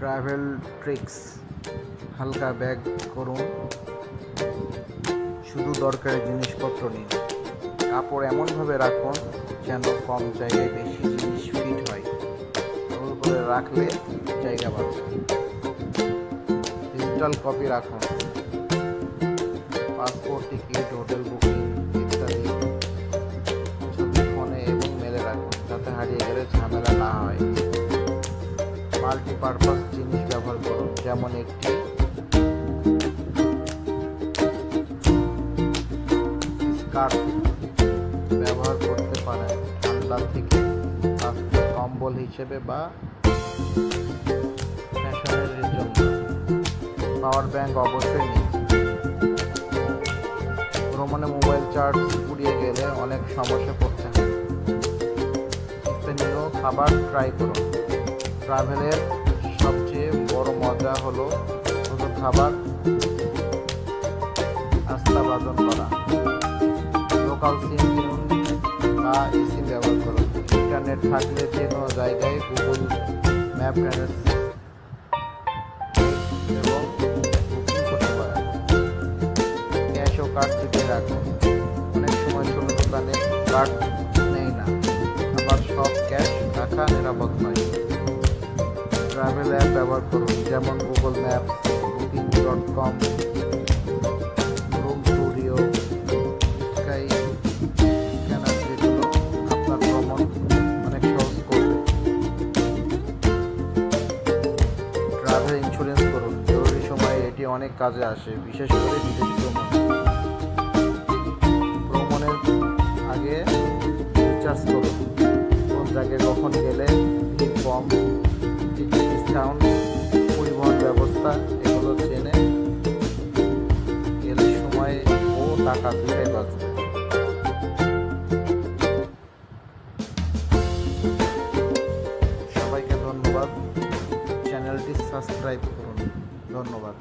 Travel tricks. হালকা bag করুন, শুধু দরকারি জিনিসপত্র নিন। কাপড় এমনভাবে রাখুন যেন কম জায়গায় বেশি জিনিস ফিট হয়। গোল করে রাখলে জায়গা বাঁচে। ডিজিটাল কপি রাখুন, পাসপোর্ট, টিকিট, হোটেল বুকিং ইত্যাদি ছবি ফোনে এবং মেলে রাখুন যাতে হারিয়ে গেলে ঝামেলা না হয়। মাল্টিপারপাস জিনিস ব্যবহার করুন, যেমন একটি স্কার্ফ ব্যবহার করতে পারেন ঠান্ডা থেকে বাঁচতে, কম্বল হিসেবে বা ফ্যাশনের জন্য। পাওয়ার ব্যাংক অবশ্যই নিন। ভ্রমণে মোবাইল চার্জ ফুরিয়ে গেলে অনেক সমস্যা পড়তে হয়। স্থানীয় খাবার ট্রাই করুন। ট্রাভেলের সবচেয়ে বড় মজা হলো শুধু খাবার আস্থাভাজন করা। লোকাল সিম কিনুন বা সিম ব্যবহার করুন। ইন্টারনেট থাকলে যে কোনো জায়গায় গুগল ম্যাপ এবং বুকিং করতে পারেন। ক্যাশ ও কার্ড টিপে রাখুন। অনেক সময় ছোট দোকানে কার্ড নেই না, আবার সব ক্যাশ রাখা নিরাপদ নয়। ট্রাভেল অ্যাপ ব্যবহার করুন, যেমন গুগল ম্যাপস, বুকিং.com, রুম স্টুডিও, স্কাই স্ক্যানার, যেগুলো আপনার ভ্রমণ অনেক সহজ করবে। ট্রাভেল ইন্স্যুরেন্স করুন, জরুরি সময়ে এটি অনেক কাজে আসে, বিশেষ করে বিদেশি ভ্রমণের আগে রিচার্জ করুন। কোন জায়গায় কখন গেলে ভিড় কম, ডিসকাউন্ট, পরিবহন ব্যবস্থা এগুলো জেনে গেলে সময় ও টাকা দুটোই বাঁচবে। সবাইকে ধন্যবাদ। চ্যানেলটি সাবস্ক্রাইব করুন। ধন্যবাদ।